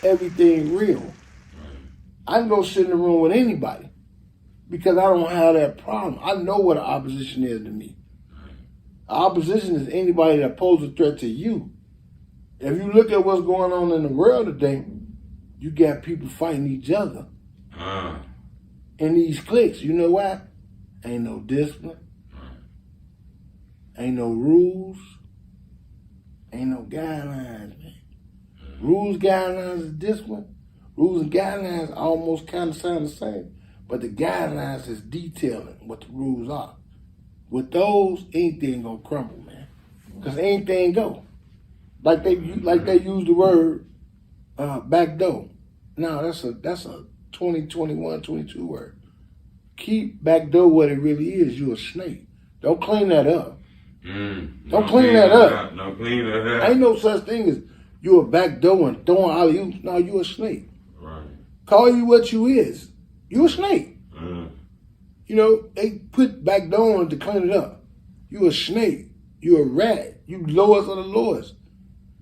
everything real. I can go sit in the room with anybody because I don't have that problem. I know what an opposition is to me. Opposition is anybody that poses a threat to you. If you look at what's going on in the world today, you got people fighting each other in these cliques. You know why? Ain't no discipline. Ain't no rules. Ain't no guidelines, man. Rules, guidelines, and discipline. Rules and guidelines almost kind of sound the same, but the guidelines is detailing what the rules are. With those, anything gonna crumble, man. Cause anything go. Like they use the word backdoor. No, that's a 2021, 22 word. Keep backdoor what it really is. You a snake. Don't clean that up. Don't clean that up. Don't clean that up. Ain't no such thing as you a backdoor and throwing alley-oops. No, you a snake. Right. Call you what you is. You a snake. You know, they put backdoor on to clean it up. You a snake. You a rat. You lowest of the lowest.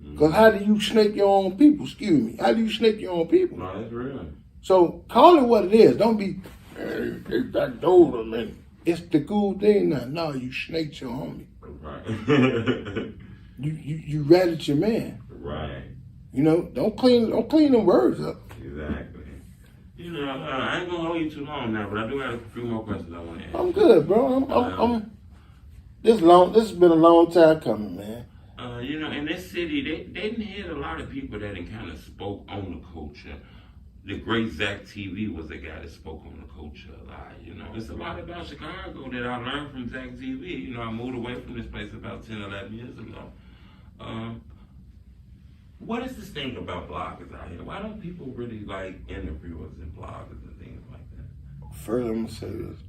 Because how do you snake your own people? Excuse me. How do you snake your own people? No, that's real. So call it what it is. Don't be, they backdoored them, man. It's the cool thing now. No, you snaked your homie. Right. you ratted your man. Right. You know, don't clean them words up. Exactly. You know, I ain't gonna hold you too long now, but I do have a few more questions I want to ask. I'm good, bro. This has been a long time coming, man. You know, in this city, they didn't hit a lot of people that kind of spoke on the culture. The great Zacktv was the guy that spoke on the culture a lot. You know, it's a lot about Chicago that I learned from Zacktv. You know, I moved away from this place about 10, 11 years ago. What is this thing about bloggers out here? Why don't people really like interviewers and bloggers and things like that? First, I'm gonna say this: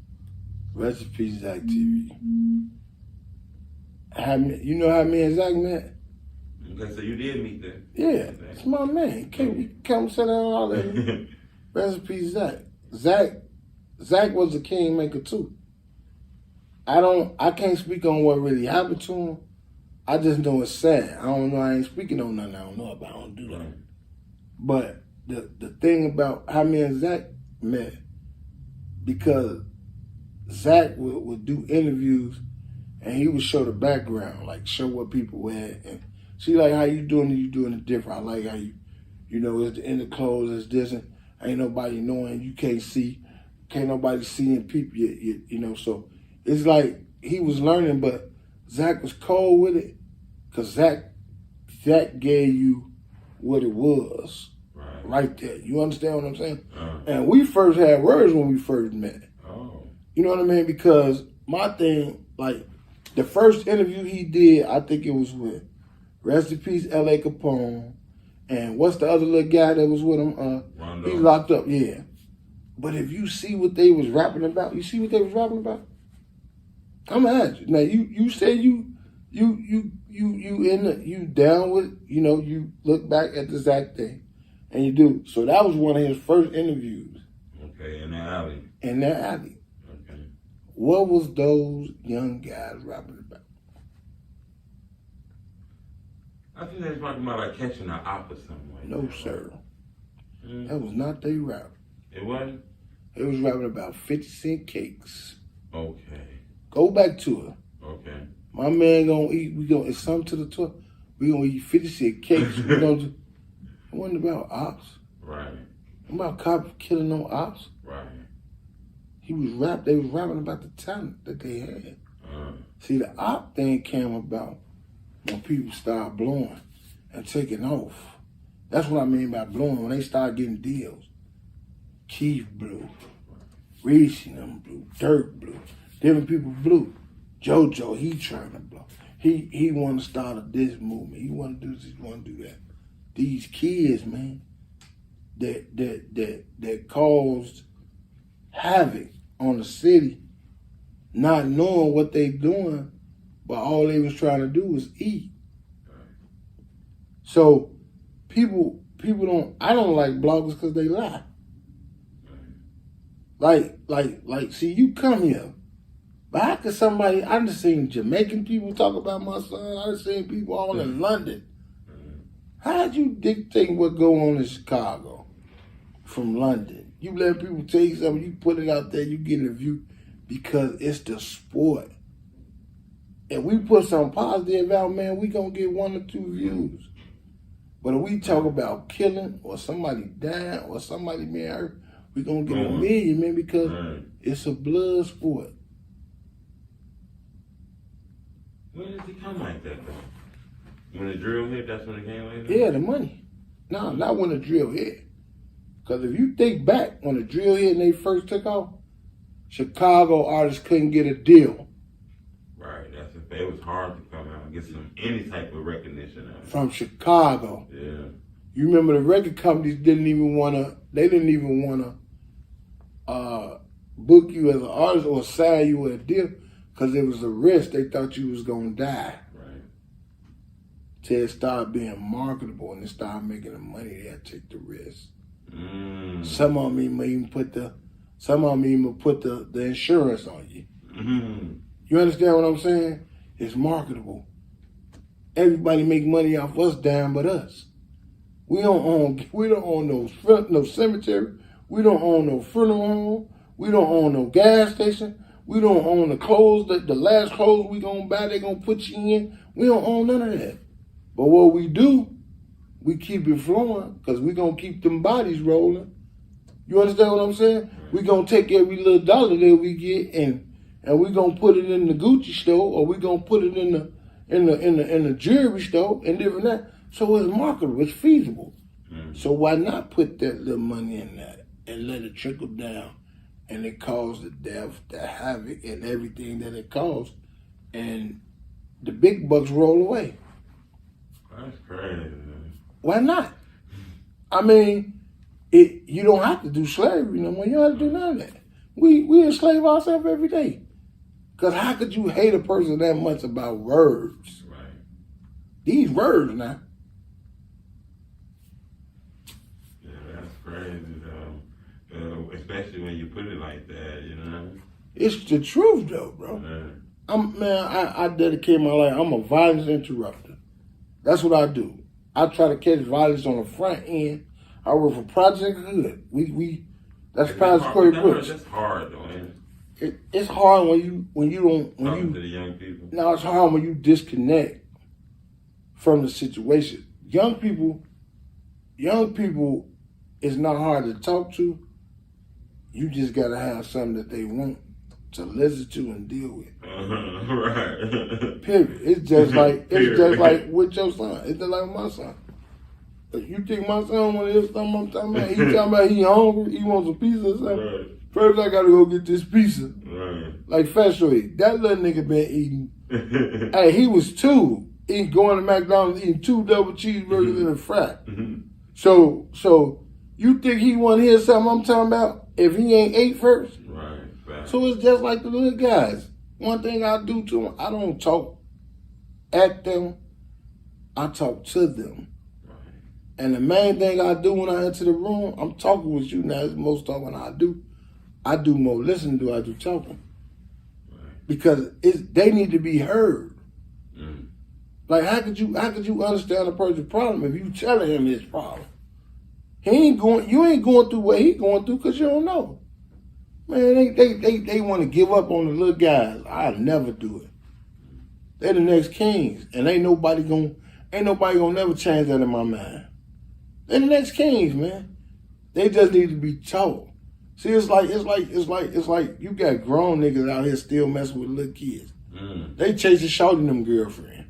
rest in peace, Zacktv. You know how me and Zach met? Okay, so you did meet them. Yeah, it's my man. Come sit down all that. Rest in peace, Zach. Zach was a kingmaker too. I can't speak on what really happened to him. I just know it's sad. I don't know. I ain't speaking on nothing I don't know about. I don't do that. But the thing about how me and Zach met, because Zach would do interviews and he would show the background, like show what people were and see like how you doing it different. I like how you know, it's the inner clothes, it's this, and ain't nobody knowing, you can't nobody seeing people, you know, so it's like he was learning, but Zach was cold with it, because Zach gave you what it was right there. You understand what I'm saying? And we first had words when we first met. You know what I mean? Because my thing, like, the first interview he did, I think it was with rest in peace, L.A. Capone, and what's the other little guy that was with him? Rondo. He's locked up, yeah. But if you see what they was rapping about, I'm at you. Now you say you down with, you know, you look back at the Zach thing, and you do. So that was one of his first interviews. Okay, in that alley. Okay. What was those young guys rapping about? I think they was talking about like catching an op or something like No, that. sir. That was not their rap. It wasn't? They was rapping about 50-cent cakes. Okay. Go back to it. Okay. My man gonna eat, it's something to the top. We gonna eat 50-cent cakes. We gonna do, it wasn't about ops. Right. It wasn't about cops killing no ops. Right. They was rapping about the talent that they had. See, the op thing came about when people started blowing and taking off. That's what I mean by blowing, when they started getting deals. Keith blew, Reese and them blew, Dirk blew, different people blew. JoJo, he trying to blow. He want to start a diss movement. He want to do this, he want to do that. These kids, man, that caused havoc on the city, not knowing what they doing, but all they was trying to do was eat. So people I don't like bloggers because they lie. Like, see, you come here, but how could somebody, I done seen Jamaican people talk about my son, I done seen people all in London. How'd you dictate what go on in Chicago from London? You let people tell you something, you put it out there, you get a view because it's the sport. If we put something positive out, man, we gonna get 1 or 2 views. But if we talk about killing or somebody dying or somebody being hurt, we gonna get 1 million, man, because it's a blood sport. When did it come like that, though? When the drill hit, that's when it came like that? Yeah, the money. No, not when the drill hit. Because if you think back, when the drill hit and they first took off, Chicago artists couldn't get a deal. Right, that's a fact. It was hard to come out and get any type of recognition out of it. From Chicago. Yeah. You remember the record companies didn't even want to book you as an artist or sign you with a deal because it was a risk. They thought you was going to die. Till it started being marketable and it started making the money, they had to take the risk. Some of them even put the insurance on you. You understand what I'm saying? It's marketable. Everybody make money off us down but us. We don't own no cemetery. We don't own no funeral home. We don't own no gas station. We don't own the clothes, the last clothes we gonna buy, they gonna put you in. We don't own none of that. But what we do, we keep it flowing because we going to keep them bodies rolling. You understand what I'm saying? We going to take every little dollar that we get and we going to put it in the Gucci store or we going to put it in the jewelry store and different that. So it's marketable, it's feasible. So why not put that little money in that and let it trickle down and it cause the death, the havoc and everything that it caused and the big bucks roll away. That's crazy, man. Why not? I mean, you don't have to do slavery no more. You don't have to do none of that. We enslave ourselves every day. Because how could you hate a person that much about words? Right. These words now. Yeah, that's crazy, though. Especially when you put it like that, you know? It's the truth, though, bro. I dedicate my life. I'm a violence interrupter. That's what I do. I try to catch violence on the front end. I work for Project Hood. That's Project Corey Brooks. That's hard though, man. It's hard when you don't talking to the young people. No, it's hard when you disconnect from the situation. Young people is not hard to talk to. You just gotta have something that they want to listen to and deal with. Right. Period. It's just like with your son. It's just like my son. If you think my son want to hear something I'm talking about, he talking about he hungry, he wants a pizza or something. Right. First I gotta go get this pizza. Right. Like FatShawty. That little nigga been eating. Hey, he was 2. He going to McDonald's eating 2 double cheeseburgers and a fry. So you think he want to hear something I'm talking about if he ain't ate first? Right. So it's just like the little guys. One thing I do to them, I don't talk at them, I talk to them. Right. And the main thing I do when I enter the room, I'm talking with you now. It's most talking I do more listening than I do talking. Right. Because they need to be heard. Like how could you understand a person's problem if you telling him his problem? You ain't going through what he going through because you don't know. Man, they want to give up on the little guys. I'll never do it. They're the next kings, and ain't nobody gonna never change that in my mind. They're the next kings, man. They just need to be taught. See, it's like you got grown niggas out here still messing with little kids. They chasing shouting them girlfriend.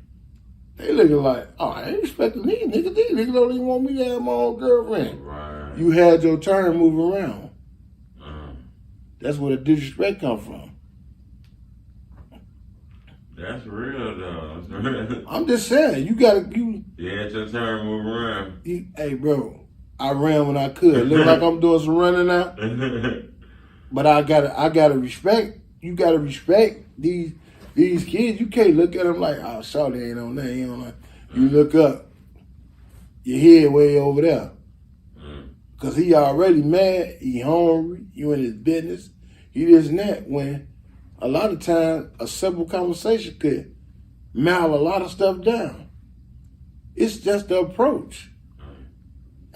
They looking like, oh, I ain't expecting these niggas. These niggas don't even want me to have my own girlfriend. Right. You had your turn, move around. That's where the disrespect come from. That's real, though. I'm just saying, you had your turn, move around. Hey, bro, I ran when I could. Look like I'm doing some running now. But I gotta respect. You gotta respect these kids. You can't look at them like, oh, Shawty ain't on that. He on that. You look up, your head way over there. Because he already mad, he hungry, you in his business, he this and that. When a lot of times a simple conversation could mal a lot of stuff down. It's just the approach.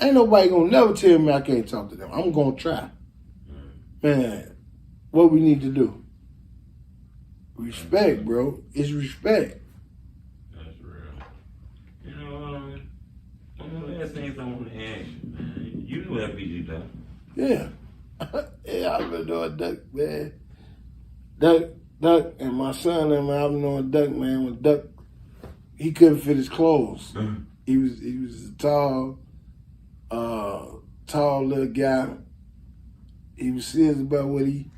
Ain't nobody gonna never tell me I can't talk to them. I'm gonna try. Man, what we need to do? Respect, bro. It's respect. That's real. You know, one of the last things I want to ask you, man. You know FPG Duck. Yeah. Yeah, I've been doing Duck, man. Duck, and my son and I've been doing Duck, man. When Duck, he couldn't fit his clothes. He was a tall little guy. He was serious about what he